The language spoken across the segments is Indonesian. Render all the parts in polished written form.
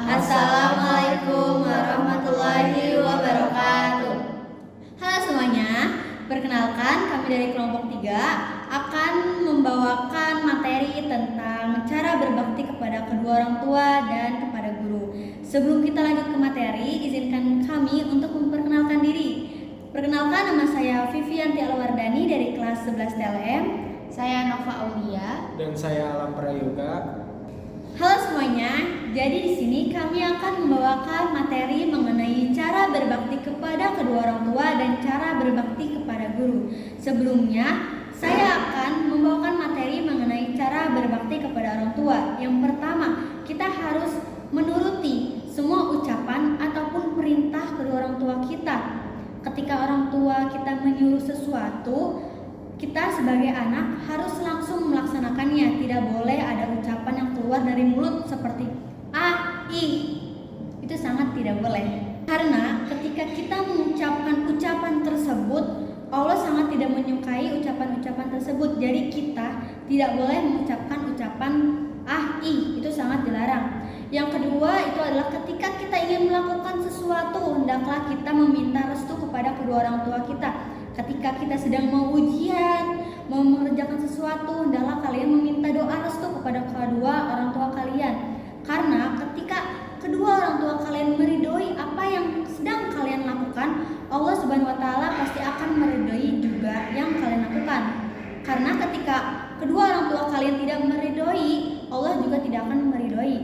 Assalamualaikum warahmatullahi wabarakatuh. Halo semuanya, perkenalkan kami dari kelompok 3 akan membawakan materi tentang cara berbakti kepada kedua orang tua dan kepada guru. Sebelum kita lanjut ke materi, izinkan kami untuk memperkenalkan diri. Perkenalkan, nama saya Vivianti Alwardani dari kelas 11 TLM. Saya Nova Aulia. Dan saya Alam Prayoga. Halo semuanya, jadi di sini kami akan membawakan materi mengenai cara berbakti kepada kedua orang tua dan cara berbakti kepada guru. Sebelumnya, saya akan membawakan materi mengenai cara berbakti kepada orang tua. Yang pertama, kita harus menuruti semua ucapan ataupun perintah kedua orang tua kita. Ketika orang tua kita menyuruh sesuatu, kita sebagai anak harus langsung melaksanakannya. Tidak boleh ada ucapan yang keluar dari mulut seperti ah, ih. Itu sangat tidak boleh. Karena ketika kita mengucapkan ucapan tersebut, Allah sangat tidak menyukai ucapan-ucapan tersebut. Jadi kita tidak boleh mengucapkan ucapan ah, ih. Itu sangat dilarang. Yang kedua itu adalah ketika kita ingin melakukan sesuatu, hendaklah kita meminta restu kepada kedua orang tua kita. Ketika kita sedang mau ujian, mau mengerjakan sesuatu, hendaklah kalian meminta doa restu kepada kedua orang tua kalian. Karena ketika kedua orang tua kalian meridhoi apa yang sedang kalian lakukan, Allah Subhanahu wa taala pasti akan meridhoi juga yang kalian lakukan. Karena ketika kedua orang tua kalian tidak meridhoi, Allah juga tidak akan meridhoi.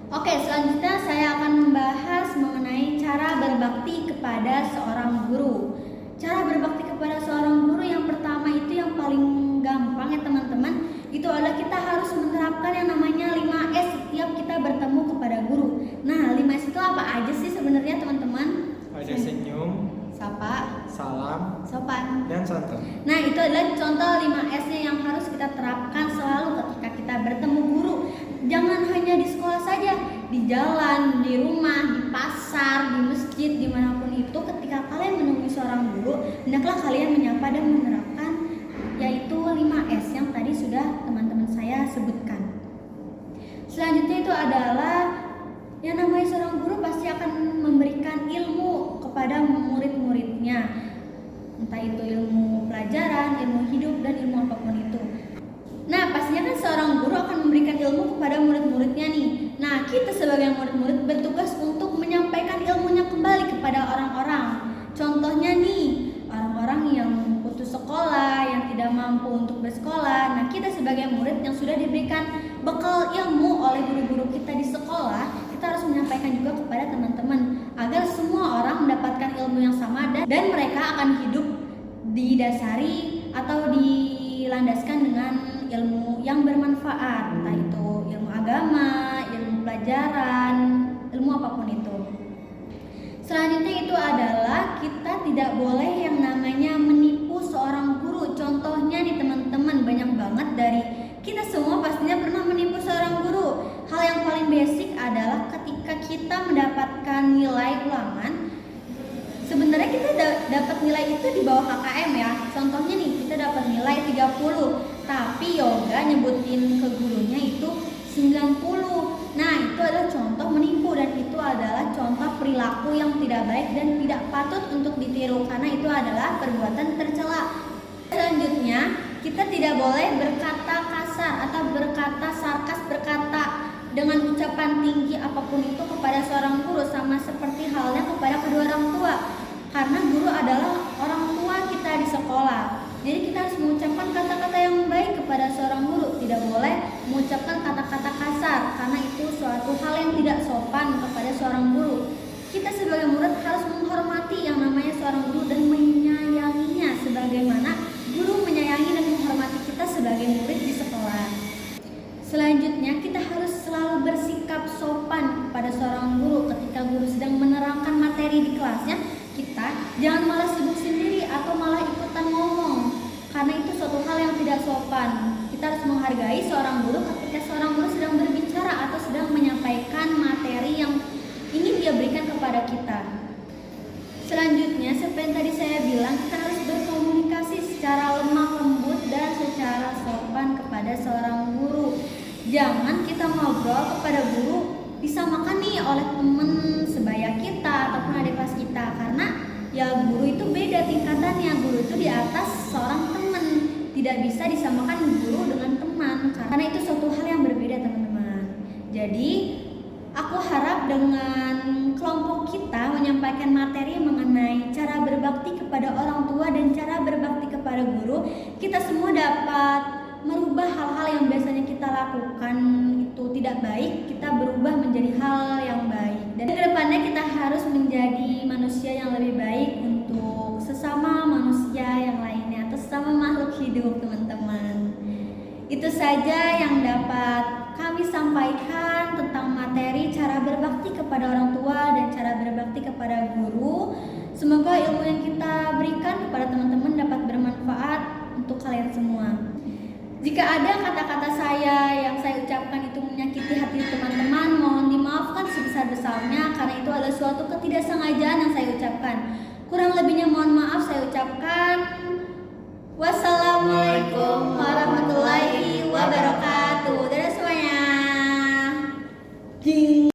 Oke, selanjutnya saya akan membahas mengenai cara berbakti kepada seorang guru. Cara berbakti kepada seorang guru yang pertama itu yang paling gampang ya teman-teman, itu adalah kita harus menerapkan yang namanya 5S setiap kita bertemu kepada guru. Nah, 5S itu apa aja sih sebenarnya teman-teman? Ada senyum, sapa, salam, sopan, dan contoh. Nah, itu adalah contoh 5S-nya yang harus kita terapkan selalu ketika kita bertemu guru. Jangan hanya di sekolah saja, di jalan, di rumah, di pasar, di masjid, dimanapun itu, ketika kalian menemui seorang guru, hendaklah kalian menyapa dan menerapkan yaitu 5S yang tadi sudah teman-teman saya sebutkan. Selanjutnya itu adalah yang namanya seorang guru pasti akan memberikan ilmu kepada murid-muridnya. Entah itu ilmu pelajaran, ilmu hidup, dan ilmu apapun itu. Nah, pastinya kan seorang guru akan memberikan ilmu kepada murid-muridnya nih. Nah, kita sebagai murid-murid bertugas untuk menyampaikan ilmunya kembali kepada orang-orang. Contohnya nih, orang-orang yang putus sekolah, yang tidak mampu untuk bersekolah. Nah, kita sebagai murid yang sudah diberikan bekal ilmu oleh guru-guru kita di sekolah, kita harus menyampaikan juga kepada teman-teman agar semua orang mendapatkan ilmu yang sama dan mereka akan hidup didasari atau dilandaskan dengan ilmu yang bermanfaat, entah itu ilmu agama, ilmu pelajaran, ilmu apapun itu. Selanjutnya itu adalah kita tidak boleh yang namanya menipu seorang guru. Contohnya nih teman-teman, banyak banget dari kita semua pastinya pernah menipu seorang guru. Hal yang paling basic adalah ketika kita mendapatkan nilai ulangan, sebenarnya kita dapat nilai itu di bawah KKM ya. Contohnya nih, kita dapat nilai 30, tapi yoga nyebutin ke gurunya itu 90. Nah, itu adalah contoh menipu dan itu adalah contoh perilaku yang tidak baik dan tidak patut untuk ditiru karena itu adalah perbuatan tercela. Selanjutnya, kita tidak boleh berkata kasar atau berkata sarkas, berkata dengan ucapan tinggi apapun itu kepada seorang guru, sama seperti halnya kepada kedua orang tua. Karena guru adalah orang tua kita di sekolah. Jadi kita harus mengucapkan kata-kata yang baik kepada seorang guru. Tidak boleh mengucapkan kata-kata kasar karena itu suatu hal yang tidak sopan kepada seorang guru. Kita sebagai murid harus menghormati yang namanya seorang guru dan menyayanginya sebagaimana guru menyayangi dan menghormati kita sebagai murid di sekolah. Selanjutnya, kita harus selalu bersikap sopan kepada seorang guru ketika guru sedang menerangkan materi di kelasnya. Kita jangan malah sibuk sendiri atau malah ikutan ngomong, karena itu suatu hal yang tidak sopan. Kita harus menghargai seorang guru ketika seorang guru sedang berbicara atau sedang menyampaikan materi yang ingin dia berikan kepada kita. Selanjutnya, seperti yang tadi saya bilang, kita harus berkomunikasi secara lemah lembut dan secara sopan kepada seorang guru. Jangan kita ngobrol kepada guru disamakan nih oleh teman sebaya kita ataupun adik kelas kita, karena ya guru itu beda tingkatannya. Guru itu di atas seorang teman, tidak bisa disamakan guru dengan teman karena itu suatu hal yang berbeda teman-teman. Jadi aku harap dengan kelompok kita menyampaikan materi mengenai cara berbakti kepada orang tua dan cara berbakti kepada guru, kita semua dapat merubah hal-hal yang biasanya kita lakukan itu tidak baik, kita berubah menjadi hal yang baik. Dan kedepannya kita harus menjadi manusia yang lebih baik untuk sesama manusia yang lainnya atau sesama makhluk hidup teman-teman. Itu saja yang dapat kami sampaikan tentang materi cara berbakti kepada orang tua dan cara berbakti kepada guru. Semoga ilmu yang kita berikan kepada teman-teman dapat bermanfaat untuk kalian semua. Jika ada kata-kata saya yang saya ucapkan itu menyakiti hati teman-teman, mohon dimaafkan sebesar-besarnya karena itu adalah suatu ketidaksengajaan yang saya ucapkan. Kurang lebihnya mohon maaf saya ucapkan. Wassalamualaikum warahmatullahi wabarakatuh.